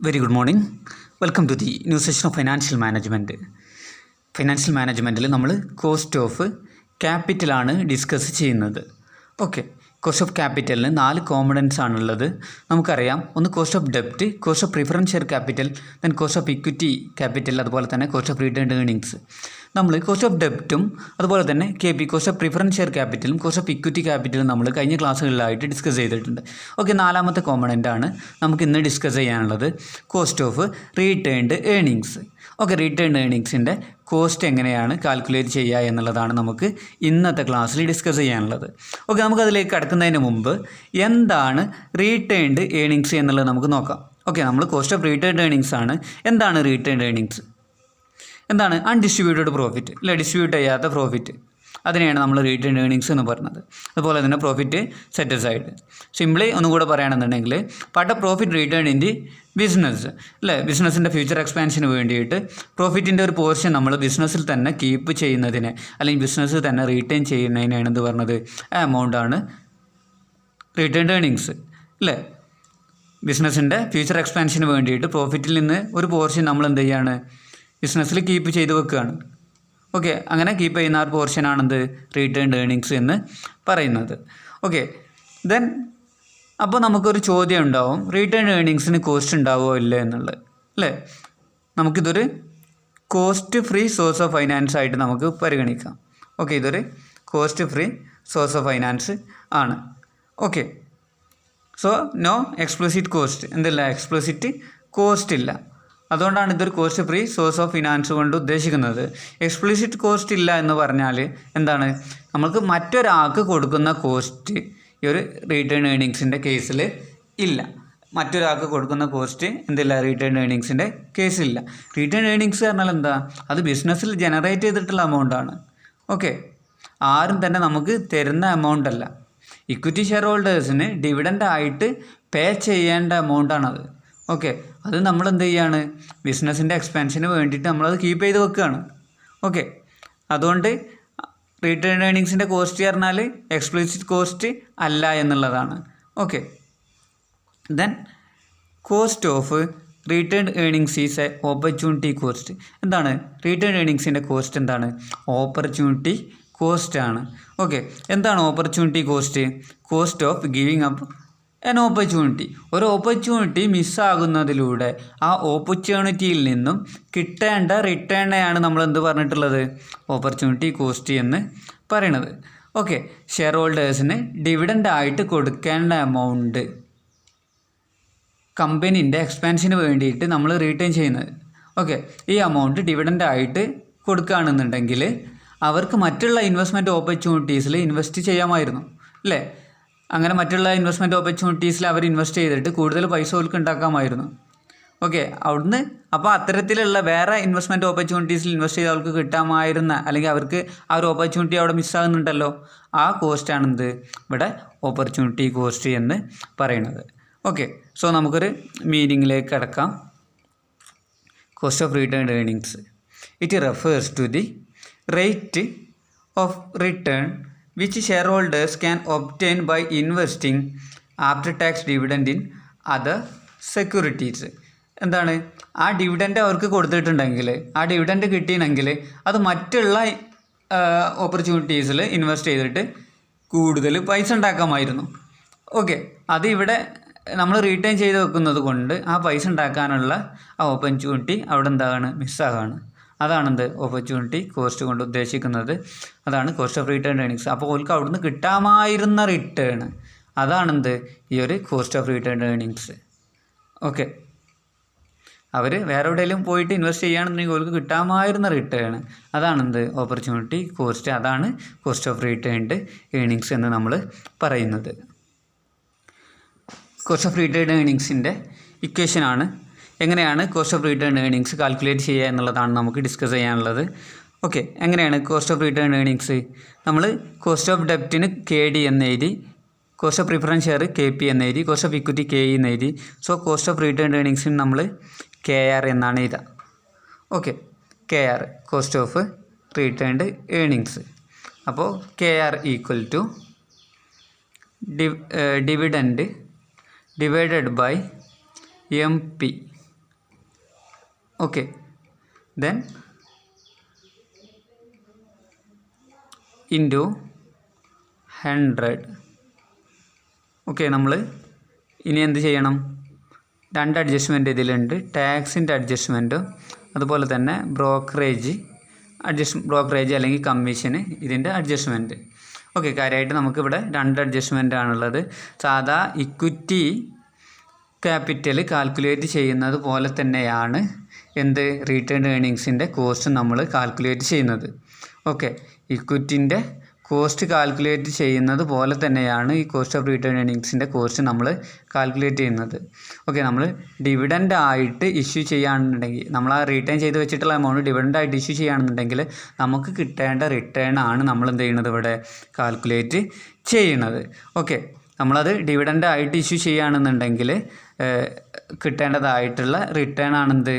Very good morning. Welcome to the new session of Financial Management. Financial Management നമ്മൾ cost of ക്യാപിറ്റലാണ് discuss ചെയ്യുന്നത്. Okay, cost of ക്യാപിറ്റലിന് 4 components ആണുള്ളത്. നമുക്കറിയാം, ഒന്ന് കോസ്റ്റ് ഓഫ് ഡെപ്റ്റ്, cost of preference share capital, then cost of equity capital, അതുപോലെ തന്നെ കോസ്റ്റ് ഓഫ് റിട്ടേൺഡ് ഏർണിങ്സ്. നമ്മൾ കോസ്റ്റ് ഓഫ് ഡെപ്റ്റും അതുപോലെ തന്നെ കോസ്റ്റ് ഓഫ് പ്രിഫറൻസ് ഷെയർ ക്യാപിറ്റലും കോസ്റ്റ് ഓഫ് ഇക്വിറ്റി ക്യാപിറ്റലും നമ്മൾ കഴിഞ്ഞ ക്ലാസ്സുകളിലായിട്ട് ഡിസ്കസ് ചെയ്തിട്ടുണ്ട്. ഓക്കെ, 4ാമത്തെ കോമ്പണൻ്റ് ആണ് നമുക്ക് ഇന്ന് ഡിസ്കസ് ചെയ്യാനുള്ളത്, cost of returned earnings. Okay, returned ഏർണിങ്സിൻ്റെ cost എങ്ങനെയാണ് കാൽക്കുലേറ്റ് ചെയ്യുക എന്നുള്ളതാണ് നമുക്ക് ഇന്നത്തെ ക്ലാസ്സിൽ ഡിസ്കസ് ചെയ്യാനുള്ളത്. ഓക്കെ, നമുക്കതിലേക്ക് കടക്കുന്നതിന് മുമ്പ് എന്താണ് റീറ്റേൺഡ് ഏർണിങ്സ് എന്നുള്ളത് നമുക്ക് നോക്കാം. ഓക്കെ, നമ്മൾ കോസ്റ്റ് ഓഫ് റീറ്റേൺഡ് ഏർണിങ്സ് ആണ്. എന്താണ് റീറ്റേൺഡ് ഏർണിങ്സ്? എന്താണ് അൺഡിസ്ട്രിബ്യൂട്ടഡ് പ്രോഫിറ്റ്, അല്ലെ, ഡിസ്ട്രിബ്യൂട്ട് ചെയ്യാത്ത പ്രോഫിറ്റ്, അതിനെയാണ് നമ്മൾ റീറ്റേൺഡ് ഏർണിങ്സ് എന്ന് പറയുന്നത്. അതുപോലെ തന്നെ പ്രോഫിറ്റ് സെറ്റ് അസൈഡ്. സിംപ്ലി ഒന്നുകൂടെ പറയുകയാണെന്നുണ്ടെങ്കിൽ, part of profit return in the business, അല്ലേ, ബിസിനസ്സിൻ്റെ ഫ്യൂച്ചർ എക്സ്പാൻഷന് വേണ്ടിയിട്ട് പ്രോഫിറ്റിൻ്റെ ഒരു പോർഷൻ നമ്മൾ ബിസിനസ്സിൽ തന്നെ കീപ്പ് ചെയ്യുന്നതിന് അല്ലെങ്കിൽ ബിസിനസ്സിൽ തന്നെ റീറ്റെയിൻ ചെയ്യുന്നതിനാണ് എന്ത് പറഞ്ഞത്, ആ എമൗണ്ടാണ് റിട്ടേൺഡ് ഏർണിങ്സ്, അല്ലേ. ബിസിനസ്സിൻ്റെ ഫ്യൂച്ചർ എക്സ്പാൻഷന് വേണ്ടിയിട്ട് പ്രോഫിറ്റിൽ നിന്ന് ഒരു പോർഷൻ നമ്മൾ എന്ത് ചെയ്യാണ്, ബിസിനസ്സിൽ കീപ്പ് ചെയ്ത് വെക്കുകയാണ്. ഓക്കെ, അങ്ങനെ കീപ്പ് ചെയ്യുന്ന ആ ഒരു പോർഷനാണെന്ത് റീറ്റേൺഡ് ഏർണിങ്സ് എന്ന് പറയുന്നത്. ഓക്കെ, ദെൻ അപ്പോൾ നമുക്കൊരു ചോദ്യം ഉണ്ടാവും, റിട്ടേൺഡ് ഏർണിങ്സിന് കോസ്റ്റ് ഉണ്ടാവുമോ ഇല്ല എന്നുള്ളത്, അല്ലേ. നമുക്കിതൊരു cost free source of finance ആയിട്ട് നമുക്ക് പരിഗണിക്കാം. ഓക്കെ, ഇതൊരു cost free source of finance ആണ്. Okay, so no explicit cost, എന്തില്ല, എക്സ്പ്ലിസിറ്റ് കോസ്റ്റ് ഇല്ല. അതുകൊണ്ടാണ് ഇതൊരു cost free source of finance കൊണ്ട് ഉദ്ദേശിക്കുന്നത്. എക്സ്പ്ലിസിറ്റ് കോസ്റ്റ് ഇല്ല എന്ന് പറഞ്ഞാൽ എന്താണ്, നമുക്ക് മറ്റൊരാൾക്ക് കൊടുക്കുന്ന കോസ്റ്റ് ഈ ഒരു റിട്ടേൺ ഏർണിങ്സിൻ്റെ കേസിൽ ഇല്ല. മറ്റൊരാൾക്ക് കൊടുക്കുന്ന കോസ്റ്റ് എന്തില്ല, റിട്ടേൺ ഏർണിങ്സിൻ്റെ കേസില്ല. റിട്ടേൺ ഏർണിങ്സ് പറഞ്ഞാൽ എന്താ, അത് ബിസിനസ്സിൽ ജനറേറ്റ് ചെയ്തിട്ടുള്ള എമൗണ്ടാണ്. ഓക്കെ, ആരും തന്നെ നമുക്ക് തരുന്ന എമൗണ്ട് അല്ല. ഇക്വിറ്റി ഷെയർ ഹോൾഡേഴ്സിന് ഡിവിഡൻ്റ് ആയിട്ട് പേ ചെയ്യേണ്ട എമൗണ്ടാണത്. ഓക്കെ, അത് നമ്മൾ എന്ത് ചെയ്യാണ്, ബിസിനസ്സിൻ്റെ എക്സ്പാൻഷന് വേണ്ടിയിട്ട് നമ്മളത് കീപ്പ് ചെയ്ത് വെക്കുകയാണ്. ഓക്കെ, അതുകൊണ്ട് റിട്ടേൺ ഏർണിങ്സിൻ്റെ കോസ്റ്റ് പറഞ്ഞാൽ എക്സ്പ്ലിസിറ്റ് കോസ്റ്റ് അല്ല എന്നുള്ളതാണ്. Okay, then cost of returned earnings is A opportunity cost. എന്താണ് റിട്ടേൺ ഏർണിങ്സിൻ്റെ കോസ്റ്റ്? എന്താണ്, ഓപ്പർച്യൂണിറ്റി കോസ്റ്റ് ആണ്. ഓക്കെ, എന്താണ് opportunity cost? Cost of giving up an opportunity. ഒരു ഓപ്പർച്യൂണിറ്റി മിസ്സാകുന്നതിലൂടെ ആ ഓപ്പർച്യൂണിറ്റിയിൽ നിന്നും കിട്ടേണ്ട റിട്ടേണിനെയാണ് നമ്മൾ എന്ത് പറഞ്ഞിട്ടുള്ളത്, ഓപ്പർച്യൂണിറ്റി കോസ്റ്റ് എന്ന് പറയണത്. ഓക്കെ, ഷെയർ ഹോൾഡേഴ്സിന് ഡിവിഡൻ്റ് ആയിട്ട് കൊടുക്കേണ്ട എമൗണ്ട് കമ്പനീൻ്റെ എക്സ്പാൻഷന് വേണ്ടിയിട്ട് നമ്മൾ റീറ്റെയിൻ ചെയ്യുന്നത്. ഓക്കെ, ഈ എമൗണ്ട് ഡിവിഡൻ്റ് ആയിട്ട് കൊടുക്കുകയാണെന്നുണ്ടെങ്കിൽ അവർക്ക് മറ്റുള്ള ഇൻവെസ്റ്റ്മെൻറ്റ് ഓപ്പർച്യൂണിറ്റീസിൽ ഇൻവെസ്റ്റ് ചെയ്യാമായിരുന്നു, അല്ലേ. അങ്ങനെ മറ്റുള്ള ഇൻവെസ്റ്റ്മെൻറ്റ് ഓപ്പർച്യൂണിറ്റീസിൽ അവർ ഇൻവെസ്റ്റ് ചെയ്തിട്ട് കൂടുതൽ പൈസ അവർക്ക് ഉണ്ടാക്കാമായിരുന്നു. ഓക്കെ, അവിടുന്ന് അപ്പോൾ അത്തരത്തിലുള്ള വേറെ ഇൻവെസ്റ്റ്മെൻറ്റ് ഓപ്പർച്യൂണിറ്റീസിൽ ഇൻവെസ്റ്റ് ചെയ്ത് അവർക്ക് കിട്ടാമായിരുന്ന, അല്ലെങ്കിൽ അവർക്ക് ആ ഒരു ഓപ്പർച്യൂണിറ്റി അവിടെ മിസ്സാകുന്നുണ്ടല്ലോ, ആ കോസ്റ്റാണെന്ത് ഇവിടെ ഓപ്പർച്യൂണിറ്റി കോസ്റ്റ് എന്ന് പറയുന്നത്. ഓക്കെ, സോ നമുക്കൊരു മീനിങ്ങിലേക്ക് കടക്കാം. Cost of returned earnings, it refers to the rate of return which shareholders can obtain by investing after tax dividend in other securities. എന്താണ്, ആ ഡിവിഡൻഡ് അവർക്ക് കൊടുത്തിട്ടുണ്ടെങ്കിൽ, ആ ഡിവിഡൻഡ് കിട്ടിയെങ്കിൽ അത് മറ്റുള്ള ഓപ്പർച്യൂണിറ്റീസിൽ ഇൻവെസ്റ്റ് ചെയ്തിട്ട് കൂടുതൽ പൈസ ഉണ്ടാക്കാമായിരുന്നു. ഓക്കെ, അത് ഇവിടെ നമ്മൾ റീറ്റെയിൻ ചെയ്ത് വെക്കുന്നത് കൊണ്ട് ആ പൈസ ഉണ്ടാക്കാനുള്ള ആ ഓപ്പർച്യൂണിറ്റി അവിടെ എന്താണ്, മിസ്സാകാണ്. അതാണെന്ത് ഓപ്പർച്യൂണിറ്റി കോസ്റ്റ് കൊണ്ട് ഉദ്ദേശിക്കുന്നത്. അതാണ് കോസ്റ്റ് ഓഫ് റിട്ടേൺ ഏർണിങ്സ്. അപ്പോൾ അവർക്ക് അവിടുന്ന് കിട്ടാമായിരുന്ന റിട്ടേൺ, അതാണെന്ത് ഈ ഒരു cost of return earnings. Okay, അവർ വേറെ എവിടെയെങ്കിലും പോയിട്ട് ഇൻവെസ്റ്റ് ചെയ്യുകയാണെന്നുണ്ടെങ്കിൽ അവർക്ക് കിട്ടാമായിരുന്ന റിട്ടേൺ, അതാണെന്ത് ഓപ്പർച്യൂണിറ്റി കോസ്റ്റ്. അതാണ് കോസ്റ്റ് ഓഫ് റിട്ടേൺഡ് ഏർണിങ്സ് എന്ന് നമ്മൾ പറയുന്നത്. കോസ്റ്റ് ഓഫ് റിട്ടേൺ ഏർണിങ്സിൻ്റെ ഇക്വേഷനാണ്, എങ്ങനെയാണ് cost of return earnings calculate ചെയ്യുക എന്നുള്ളതാണ് നമുക്ക് ഡിസ്കസ് ചെയ്യാനുള്ളത്. ഓക്കെ, എങ്ങനെയാണ് കോസ്റ്റ് ഓഫ് റിട്ടേൺ ഏർണിങ്സ്? നമ്മൾ കോസ്റ്റ് ഓഫ് ഡെപ്റ്റിന് KD എന്ന് എഴുതി, cost of preference share KP എന്ന് എഴുതി, കോസ്റ്റ് ഓഫ് ഇക്വിറ്റി KE എന്ന് എഴുതി. സോ കോസ്റ്റ് ഓഫ് റിട്ടേൺ ഏർണിങ്സിന് നമ്മൾ KR എന്നാണ് എഴുതുക. Okay, KR cost of returned earnings. അപ്പോൾ KR equal to dividend divided by MP okay. Then into 100. Okay, നമ്മൾ ഇനി എന്ത് ചെയ്യണം? 2 അഡ്ജസ്റ്റ്മെൻറ്റ് ഇതിലുണ്ട്. ടാക്സിൻ്റെ അഡ്ജസ്റ്റ്മെൻറ്റും അതുപോലെ തന്നെ ബ്രോക്കറേജ് അല്ലെങ്കിൽ കമ്മീഷന് ഇതിൻ്റെ അഡ്ജസ്റ്റ്മെൻറ്റ്. ഓക്കെ, കാര്യമായിട്ട് നമുക്കിവിടെ 2 അഡ്ജസ്റ്റ്മെൻ്റ് ആണുള്ളത്. സാധാ ഇക്വിറ്റി ക്യാപിറ്റൽ കാൽക്കുലേറ്റ് ചെയ്യുന്നത് പോലെ തന്നെയാണ് എന്ത് റീറ്റേൺ ഏർണിങ്സിൻ്റെ കോസ്റ്റ് നമ്മൾ കാൽക്കുലേറ്റ് ചെയ്യുന്നത്. ഓക്കെ, ഇക്വിറ്റിൻ്റെ കോസ്റ്റ് കാൽക്കുലേറ്റ് ചെയ്യുന്നത് പോലെ തന്നെയാണ് ഈ കോസ്റ്റ് ഓഫ് റീറ്റേൺ ഏർണിങ്സിൻ്റെ കോസ്റ്റ് നമ്മൾ കാൽക്കുലേറ്റ് ചെയ്യുന്നത്. ഓക്കെ, നമ്മൾ ഡിവിഡൻ്റ് ആയിട്ട് ഇഷ്യൂ ചെയ്യുകയാണെന്നുണ്ടെങ്കിൽ, നമ്മൾ ആ റീറ്റേൺ ചെയ്ത് വെച്ചിട്ടുള്ള എമൗണ്ട് ഡിവിഡൻ്റ് ആയിട്ട് ഇഷ്യൂ ചെയ്യുകയാണെന്നുണ്ടെങ്കിൽ നമുക്ക് കിട്ടേണ്ട റിട്ടേൺ ആണ് നമ്മൾ എന്ത് ചെയ്യുന്നത് ഇവിടെ കാൽക്കുലേറ്റ് ചെയ്യുന്നത്. ഓക്കെ, നമ്മളത് ഡിവിഡൻ്റ് ആയിട്ട് ഇഷ്യൂ ചെയ്യുകയാണെന്നുണ്ടെങ്കിൽ കിട്ടേണ്ടതായിട്ടുള്ള റിട്ടേൺ ആണെന്ത്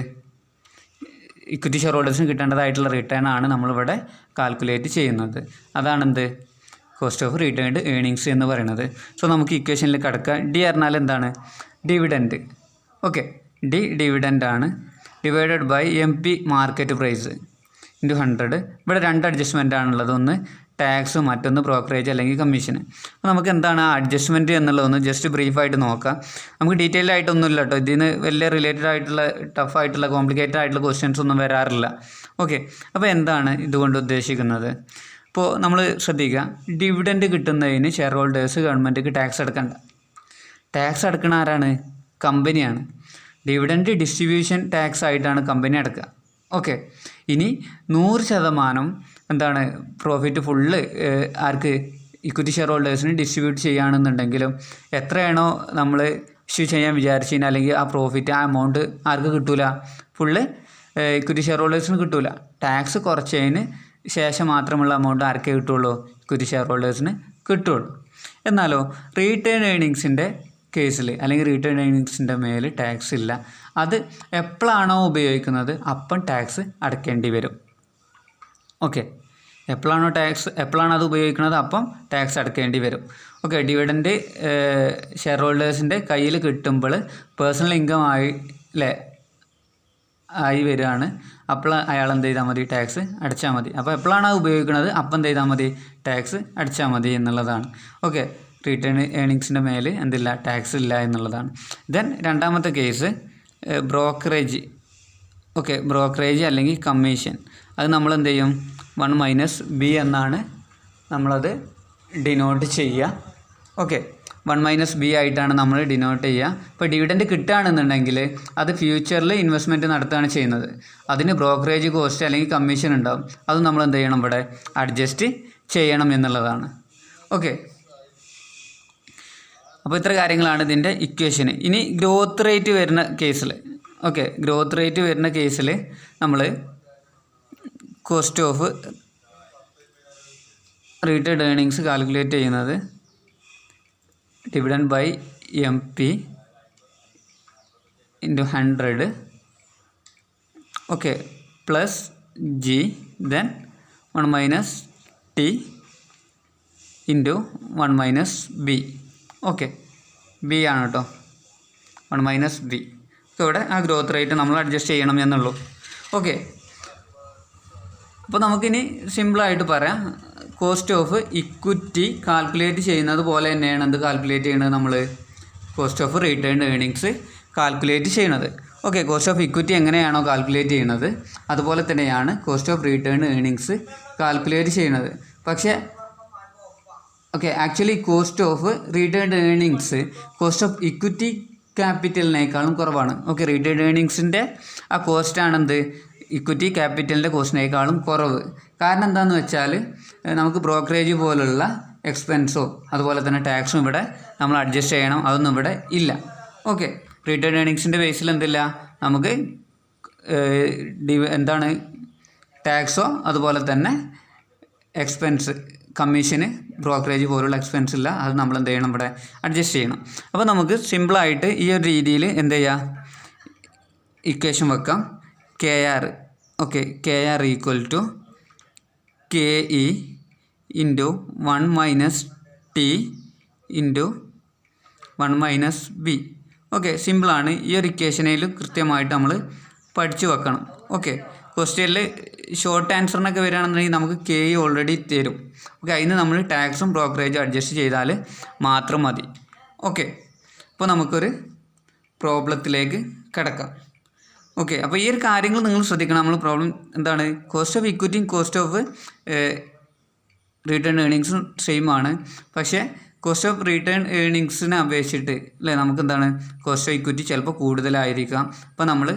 ഇക്വിറ്റി ഷെയർ ഹോൾഡേഴ്സിന് കിട്ടേണ്ടതായിട്ടുള്ള റിട്ടേൺ ആണ് നമ്മളിവിടെ കാൽക്കുലേറ്റ് ചെയ്യുന്നത്. അതാണെന്ത് കോസ്റ്റ് ഓഫ് റീറ്റേൺഡ് ഏർണിങ്സ് എന്ന് പറയുന്നത്. സോ നമുക്ക് ഇക്വേഷനിൽ കിടക്കുക. ഡി പറഞ്ഞാൽ എന്താണ്? ഡിവിഡൻറ്റ്. ഓക്കെ, ഡിവിഡൻ്റ് ആണ് divided by MP market price into 100. ഇവിടെ 2 അഡ്ജസ്റ്റ്മെൻ്റ് ആണുള്ളത്. ഒന്ന് ടാക്സും മറ്റൊന്ന് ബ്രോക്കറേജ് അല്ലെങ്കിൽ കമ്മീഷന്. അപ്പോൾ നമുക്ക് എന്താണ് ആ അഡ്ജസ്റ്റ്മെൻറ്റ് എന്നുള്ളതൊന്ന് ജസ്റ്റ് ബ്രീഫായിട്ട് നോക്കാം. നമുക്ക് ഡീറ്റെയിൽ ആയിട്ടൊന്നുമില്ല കേട്ടോ. ഇതിന് വലിയ റിലേറ്റഡ് ആയിട്ടുള്ള ടഫായിട്ടുള്ള കോംപ്ലിക്കേറ്റഡ് ആയിട്ടുള്ള ക്വസ്റ്റ്യൻസ് ഒന്നും വരാറില്ല. ഓക്കെ, അപ്പോൾ എന്താണ് ഇതുകൊണ്ട് ഉദ്ദേശിക്കുന്നത്? ഇപ്പോൾ നമ്മൾ ശ്രദ്ധിക്കുക, ഡിവിഡൻറ്റ് കിട്ടുന്നതിന് ഷെയർ ഹോൾഡേഴ്സ് ഗവൺമെൻറ്റിക്ക് ടാക്സ് അടക്കണ്ട. ടാക്സ് അടക്കണ ആരാണ്? കമ്പനിയാണ്. ഡിവിഡൻറ്റ് ഡിസ്ട്രിബ്യൂഷൻ ടാക്സ് ആയിട്ടാണ് കമ്പനി അടക്കുക. ഓക്കെ, ഇനി 100% എന്താണ് പ്രോഫിറ്റ് ഫുള്ള് ആർക്ക്? ഇക്വിറ്റി ഷെയർ ഹോൾഡേഴ്സിന് ഡിസ്ട്രിബ്യൂട്ട് ചെയ്യുകയാണെന്നുണ്ടെങ്കിലും എത്രയാണോ നമ്മൾ ഇഷ്യൂ ചെയ്യാൻ വിചാരിച്ചു കഴിഞ്ഞാൽ അല്ലെങ്കിൽ ആ പ്രോഫിറ്റ് ആ എമൗണ്ട് ആർക്ക് കിട്ടൂല? ഫുള്ള് ഇക്വിറ്റി ഷെയർ ഹോൾഡേഴ്സിന് കിട്ടൂല. ടാക്സ് കുറച്ചതിന് ശേഷം മാത്രമുള്ള എമൗണ്ട് ആർക്കേ കിട്ടുള്ളൂ? ഇക്വിറ്റി ഷെയർ ഹോൾഡേഴ്സിന് കിട്ടുള്ളൂ. എന്നാലോ റീറ്റേൺ ഏർണിങ്സിൻ്റെ കേസിൽ അല്ലെങ്കിൽ റിട്ടേൺ ഏർണിങ്സിൻ്റെ മേൽ ടാക്സ് ഇല്ല. അത് എപ്പോഴാണോ ഉപയോഗിക്കുന്നത് അപ്പം ടാക്സ് അടയ്ക്കേണ്ടി വരും. ഓക്കെ, എപ്പോഴാണ് അത് ഉപയോഗിക്കുന്നത് അപ്പം ടാക്സ് അടയ്ക്കേണ്ടി വരും. ഓക്കെ, ഡിവിഡൻറ്റ് ഷെയർ ഹോൾഡേഴ്സിൻ്റെ കയ്യിൽ കിട്ടുമ്പോൾ പേഴ്സണൽ ഇൻകം ആയി വരികയാണ്. അപ്പോൾ അയാൾ എന്ത് ചെയ്താൽ മതി? ടാക്സ് അടച്ചാൽ മതി. അപ്പോൾ എപ്പോഴാണ് അത് ഉപയോഗിക്കുന്നത് അപ്പം എന്ത് ചെയ്താൽ മതി? ടാക്സ് അടച്ചാൽ മതി എന്നുള്ളതാണ്. ഓക്കെ, റിട്ടേൺ ഏർണിങ്സിൻ്റെ മേൽ എന്തില്ല? ടാക്സ് ഇല്ല എന്നുള്ളതാണ്. ദെൻ രണ്ടാമത്തെ കേസ് ബ്രോക്കറേജ്. ഓക്കെ, ബ്രോക്കറേജ് അല്ലെങ്കിൽ കമ്മീഷൻ. അത് നമ്മൾ എന്ത് ചെയ്യും? 1 - B എന്നാണ് നമ്മളത് ഡിനോട്ട് ചെയ്യുക. ഓക്കെ, 1 - B ആയിട്ടാണ് നമ്മൾ ഡിനോട്ട് ചെയ്യുക. ഇപ്പോൾ ഡിവിഡൻറ്റ് കിട്ടുകയാണെന്നുണ്ടെങ്കിൽ അത് ഫ്യൂച്ചറിൽ ഇൻവെസ്റ്റ്മെൻറ്റ് നടത്തുകയാണ് ചെയ്യുന്നത്. അതിന് ബ്രോക്കറേജ് കോസ്റ്റ് അല്ലെങ്കിൽ കമ്മീഷൻ ഉണ്ടാവും. അത് നമ്മൾ എന്ത് ചെയ്യണം? ഇവിടെ അഡ്ജസ്റ്റ് ചെയ്യണം എന്നുള്ളതാണ്. ഓക്കെ, അപ്പോൾ ഇത്ര കാര്യങ്ങളാണ് ഇതിൻ്റെ ഇക്വേഷന്. ഇനി ഗ്രോത്ത് റേറ്റ് വരുന്ന കേസിൽ, ഓക്കെ, ഗ്രോത്ത് റേറ്റ് വരുന്ന കേസിൽ നമ്മൾ cost of return earnings calculate ചെയ്യുന്നത് dividend by MP into 100. Okay, plus G then 1 - T into 1 - B. Okay, B ആണ് കേട്ടോ, 1 - B. ഇവിടെ ആ ഗ്രോത്ത് റേറ്റ് നമ്മൾ അഡ്ജസ്റ്റ് ചെയ്യണം എന്നുള്ളൂ. ഓക്കെ, അപ്പോൾ നമുക്കിനി സിമ്പിളായിട്ട് പറയാം. കോസ്റ്റ് ഓഫ് ഇക്വിറ്റി കാൽക്കുലേറ്റ് ചെയ്യുന്നത് പോലെ തന്നെയാണ് എന്ത് കാൽക്കുലേറ്റ് ചെയ്യുന്നത്? നമ്മൾ cost of return earnings calculate ചെയ്യുന്നത്. ഓക്കെ, കോസ്റ്റ് ഓഫ് ഇക്വിറ്റി എങ്ങനെയാണോ കാൽക്കുലേറ്റ് ചെയ്യുന്നത് അതുപോലെ തന്നെയാണ് cost of return earnings calculate ചെയ്യുന്നത്. പക്ഷേ okay, actually cost of return earnings cost of ഇക്വിറ്റി ക്യാപിറ്റലിനേക്കാളും കുറവാണ്. ഓക്കെ, റിട്ടേൺ ഏർണിങ്സിൻ്റെ ആ കോസ്റ്റാണെന്ത് ഇക്വിറ്റി ക്യാപിറ്റലിൻ്റെ കോസ്റ്റിനേക്കാളും കുറവ്. കാരണം എന്താണെന്ന് വെച്ചാൽ നമുക്ക് ബ്രോക്കറേജ് പോലുള്ള എക്സ്പെൻസോ അതുപോലെ തന്നെ ടാക്സും ഇവിടെ നമ്മൾ അഡ്ജസ്റ്റ് ചെയ്യണം. അതൊന്നും ഇവിടെ ഇല്ല. ഓക്കെ, റിട്ടേൺ ഏർണിങ്സിൻ്റെ ബേസിൽ എന്തില്ല? നമുക്ക് എന്താണ് ടാക്സോ അതുപോലെ തന്നെ എക്സ്പെൻസ് കമ്മീഷന് ബ്രോക്കറേജ് പോലുള്ള എക്സ്പെൻസ് ഇല്ല. അത് നമ്മൾ എന്ത് ചെയ്യണം? ഇവിടെ അഡ്ജസ്റ്റ് ചെയ്യണം. അപ്പോൾ നമുക്ക് സിമ്പിളായിട്ട് ഈ ഒരു രീതിയിൽ എന്ത് ചെയ്യുക? ഇക്വേഷൻ വെക്കാം. KR. Okay, KR equal to KE into 1 - T into 1 - B. Okay, സിമ്പിളാണ്. ഈ ഒരു ഇക്വേഷനിൽ കൃത്യമായിട്ട് നമ്മൾ പഠിച്ചു വെക്കണം. ഓക്കെ, ക്വസ്റ്റ്യനിൽ ഷോർട്ട് ആൻസറിനൊക്കെ വരികയാണെന്നുണ്ടെങ്കിൽ നമുക്ക് കെ ഓൾറെഡി തരും. ഓക്കെ, അതിന് നമ്മൾ ടാക്സും ബ്രോക്കറേജും അഡ്ജസ്റ്റ് ചെയ്താൽ മാത്രം മതി. ഓക്കെ, അപ്പോൾ നമുക്കൊരു പ്രോബ്ലത്തിലേക്ക് കിടക്കാം. ഓക്കെ, അപ്പോൾ ഈ ഒരു കാര്യങ്ങൾ നിങ്ങൾ ശ്രദ്ധിക്കണം. നമ്മൾ പ്രോബ്ലം എന്താണ്, കോസ്റ്റ് ഓഫ് ഇക്വിറ്റിയും കോസ്റ്റ് ഓഫ് റിട്ടേൺ ഏണിങ്സും സെയിം ആണ്. പക്ഷേ കോസ്റ്റ് ഓഫ് റിട്ടേൺ ഏണിങ്സിനെ അപേക്ഷിച്ചിട്ട് അല്ലേ നമുക്ക് എന്താണ് കോസ്റ്റ് ഓഫ് ഇക്വിറ്റി ചിലപ്പോൾ കൂടുതലായിരിക്കാം. അപ്പോൾ നമ്മൾ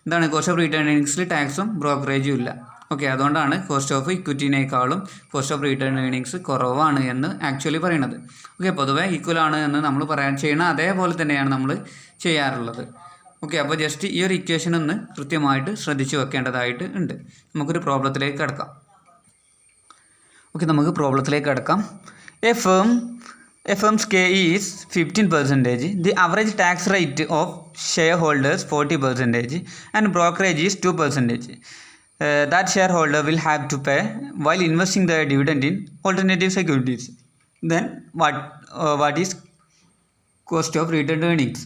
എന്താണ് കോസ്റ്റ് ഓഫ് റിട്ടേൺ ഏണിങ്സിൽ ടാക്സും ബ്രോക്കറേജും ഇല്ല. ഓക്കെ, അതുകൊണ്ടാണ് കോസ്റ്റ് ഓഫ് ഇക്വിറ്റിനേക്കാളും കോസ്റ്റ് ഓഫ് റിട്ടേൺ ഏണിങ്സ് കുറവാണ് എന്ന് ആക്ച്വലി പറയുന്നത്. ഓക്കെ, പൊതുവെ ഈക്വൽ ആണ് എന്ന് നമ്മൾ ചെയ്യണം, അതേപോലെ തന്നെയാണ് നമ്മൾ ചെയ്യാറുള്ളത്. ഓക്കെ, അപ്പോൾ ജസ്റ്റ് ഈ ഒരു ഇക്വേഷൻ ഒന്ന് കൃത്യമായിട്ട് ശ്രദ്ധിച്ച് വെക്കേണ്ടതായിട്ട് ഉണ്ട്. നമുക്കൊരു പ്രോബ്ലത്തിലേക്ക് കിടക്കാം. ഓക്കെ, നമുക്ക് പ്രോബ്ലത്തിലേക്ക് കിടക്കാം. A firm's KE is 15%. The average tax rate of shareholders 40% and brokerage is 2%. That shareholder will have to pay while investing their dividend in alternative securities. Then what is cost of retained earnings?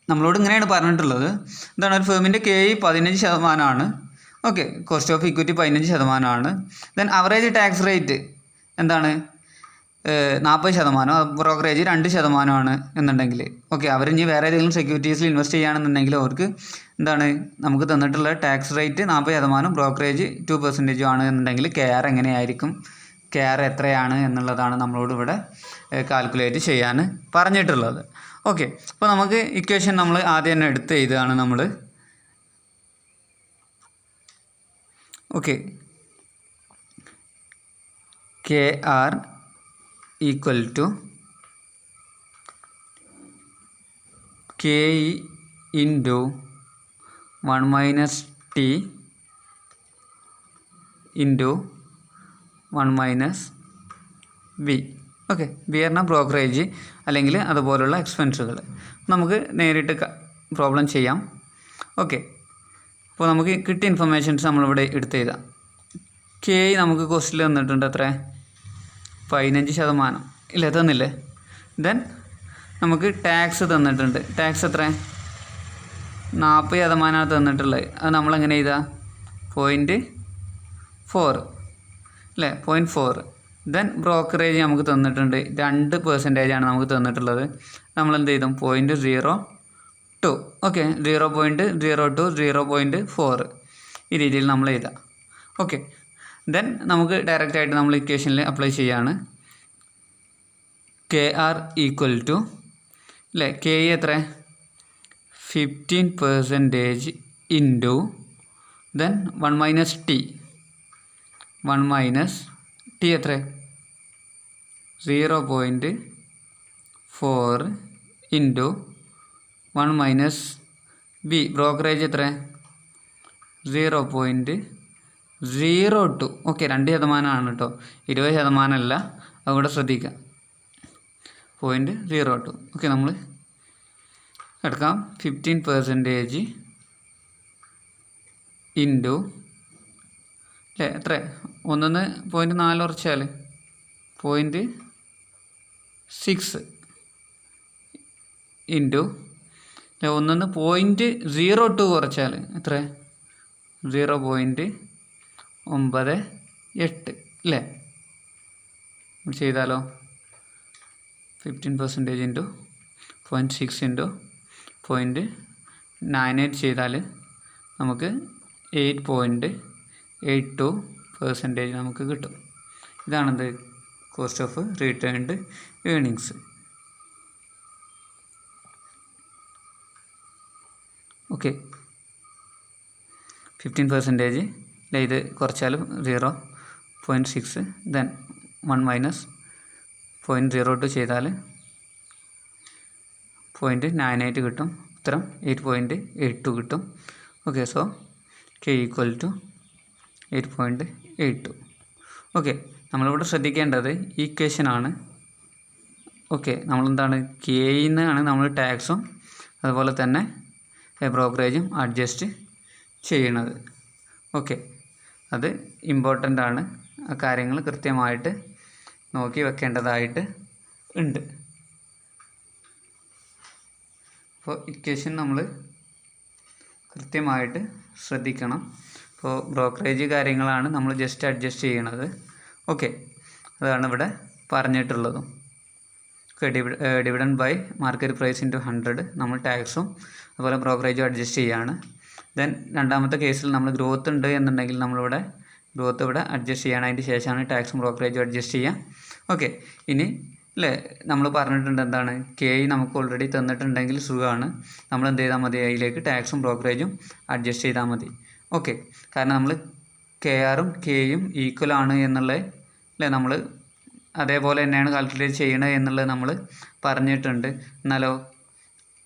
നമ്മളോട് ഇങ്ങനെയാണ് പറഞ്ഞിട്ടുള്ളത്. എന്താണ്, ഒരു ഫേമിൻ്റെ KE 15%. Okay, cost of equity 15%. Then average tax rate എന്താണ് 40%, brokerage 2% എന്നുണ്ടെങ്കിൽ okay, അവരിനി വേറെ ഏതെങ്കിലും സെക്യൂരിറ്റീസിൽ ഇൻവെസ്റ്റ് ചെയ്യുകയാണെന്നുണ്ടെങ്കിൽ അവർക്ക് എന്താണ് നമുക്ക് തന്നിട്ടുള്ള ടാക്സ് റേറ്റ് 40%, ബ്രോക്കറേജ് 2% ആണ് എന്നുണ്ടെങ്കിൽ KR എങ്ങനെയായിരിക്കും, KR എത്രയാണ് എന്നുള്ളതാണ് നമ്മളോട് ഇവിടെ കാൽക്കുലേറ്റ് ചെയ്യാൻ പറഞ്ഞിട്ടുള്ളത്. ഓക്കെ, അപ്പോൾ നമുക്ക് ഇക്വേഷൻ നമ്മൾ ആദ്യം തന്നെ എടുത്ത് എഴുതുകയാണ് നമ്മൾ. Okay, KR equal to KE into 1 - T into 1 - B. Okay, B പറഞ്ഞാൽ ബ്രോക്കറേജ് അല്ലെങ്കിൽ അതുപോലുള്ള എക്സ്പെൻസുകൾ. നമുക്ക് നേരിട്ട് പ്രോബ്ലം ചെയ്യാം. ഓക്കെ, അപ്പോൾ നമുക്ക് കിട്ടിയ ഇൻഫർമേഷൻസ് നമ്മളിവിടെ എടുത്ത് എഴുതാം. KE നമുക്ക് കോസ്റ്റിൽ തന്നിട്ടുണ്ട് എത്ര, 15%. ഇല്ല, തന്നില്ലേ. ദെൻ നമുക്ക് ടാക്സ് തന്നിട്ടുണ്ട്. ടാക്സ് എത്ര, 40% തന്നിട്ടുള്ളത്. അത് നമ്മളെങ്ങനെ എഴുതാം, 0.4 അല്ലേ, 0.4. ദെൻ ബ്രോക്കറേജ് നമുക്ക് തന്നിട്ടുണ്ട് 2% നമുക്ക് തന്നിട്ടുള്ളത്. നമ്മളെന്ത് ചെയ്തും 0.02. ഓക്കെ, 0.02, 0.4 ഈ രീതിയിൽ നമ്മൾ എഴുതാം. ഓക്കെ, ദെൻ നമുക്ക് ഡയറക്റ്റായിട്ട് നമ്മൾ ഇക്വേഷനിൽ അപ്ലൈ ചെയ്യാണ്. KR ഈക്വൽ ടു അല്ലേ, KE എത്ര 15% ഇൻറ്റു ദെൻ 1 - T. 1 - T എത്ര 0.4 ഇൻറ്റു 1 - B. ബ്രോക്കറേജ് എത്ര 0.02. ഓക്കെ, 2% കേട്ടോ, 20% അല്ല, അതുകൂടെ ശ്രദ്ധിക്കുക. 0.02. ഓക്കെ, നമ്മൾ എടുക്കാം 15% ഇൻറ്റു അല്ലേ എത്ര 1.4 കുറച്ചാൽ 0.6 ഇൻറ്റു 0.02 കുറച്ചാൽ എത്ര 0.98 അല്ലേ. ചെയ്താലോ 15% ഇൻറ്റു 0.6 ഇൻറ്റു 0.98 ചെയ്താൽ നമുക്ക് 8.82% നമുക്ക് കിട്ടും. ഇതാണെന്ത് cost of returned earnings. Okay, 15% അല്ലേ, ഇത് കുറച്ചാലും 0.6 ദെൻ 1 - 0.02 ചെയ്താൽ 0.98 കിട്ടും. ഉത്തരം 8.82 കിട്ടും. Okay, so K equal to 8.82. Okay, നമ്മളിവിടെ ശ്രദ്ധിക്കേണ്ടത് ഈക്വേഷനാണ്. ഓക്കെ, നമ്മളെന്താണ് KE നിന്നാണ് നമ്മൾ ടാക്സും അതുപോലെ തന്നെ ബ്രോക്കറേജും അഡ്ജസ്റ്റ് ചെയ്യണത്. ഓക്കെ, അത് ഇമ്പോർട്ടൻ്റ് ആണ്. ആ കാര്യങ്ങൾ കൃത്യമായിട്ട് നോക്കി വെക്കേണ്ടതായിട്ട് ഉണ്ട്. അപ്പോൾ ഇക്വേഷൻ നമ്മൾ കൃത്യമായിട്ട് ശ്രദ്ധിക്കണം. ഇപ്പോൾ ബ്രോക്കറേജ് കാര്യങ്ങളാണ് നമ്മൾ ജസ്റ്റ് അഡ്ജസ്റ്റ് ചെയ്യണത്. ഓക്കെ, അതാണ് ഇവിടെ പറഞ്ഞിട്ടുള്ളതും. Okay, dividend by market price into 100 നമ്മൾ ടാക്സും അതുപോലെ ബ്രോക്കറേജും അഡ്ജസ്റ്റ് ചെയ്യുകയാണ്. ദെൻ രണ്ടാമത്തെ കേസിൽ നമ്മൾ ഗ്രോത്ത് ഉണ്ട് എന്നുണ്ടെങ്കിൽ നമ്മളിവിടെ ഗ്രോത്ത് ഇവിടെ അഡ്ജസ്റ്റ് ചെയ്യണം. അതിന് ശേഷമാണ് ടാക്സും ബ്രോക്കറേജും അഡ്ജസ്റ്റ് ചെയ്യുക. ഓക്കെ, ഇനി അല്ലേ നമ്മൾ പറഞ്ഞിട്ടുണ്ട് എന്താണ്, കെ നമുക്ക് ഓൾറെഡി തന്നിട്ടുണ്ടെങ്കിൽ സുഖമാണ്, നമ്മൾ എന്ത് ചെയ്താൽ മതി, അതിലേക്ക് ടാക്സും ബ്രോക്കറേജും അഡ്ജസ്റ്റ് ചെയ്താൽ മതി. ഓക്കെ, കാരണം നമ്മൾ കെ ആറും കെയും ഈക്വൽ ആണ് എന്നുള്ളത് അല്ലേ നമ്മൾ അതേപോലെ തന്നെയാണ് കാൽക്കുലേറ്റ് ചെയ്യണത് എന്നുള്ളത് നമ്മൾ പറഞ്ഞിട്ടുണ്ട്. എന്നാലോ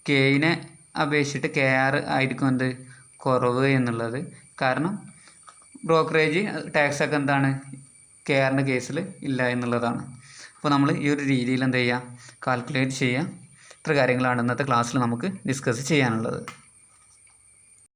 കെയിനെ അപേക്ഷിച്ചിട്ട് കെ ആർ ആയിരിക്കും എന്ത് കുറവ് എന്നുള്ളത്. കാരണം ബ്രോക്കറേജ് ടാക്സൊക്കെ എന്താണ് കെ ആറിൻ്റെ കേസിൽ ഇല്ല എന്നുള്ളതാണ്. അപ്പോൾ നമ്മൾ ഈ ഒരു രീതിയിൽ എന്ത് ചെയ്യുക, കാൽക്കുലേറ്റ് ചെയ്യുക. ഇത്ര കാര്യങ്ങളാണ് ഇന്നത്തെ ക്ലാസ്സിൽ നമുക്ക് ഡിസ്കസ് ചെയ്യാനുള്ളത്.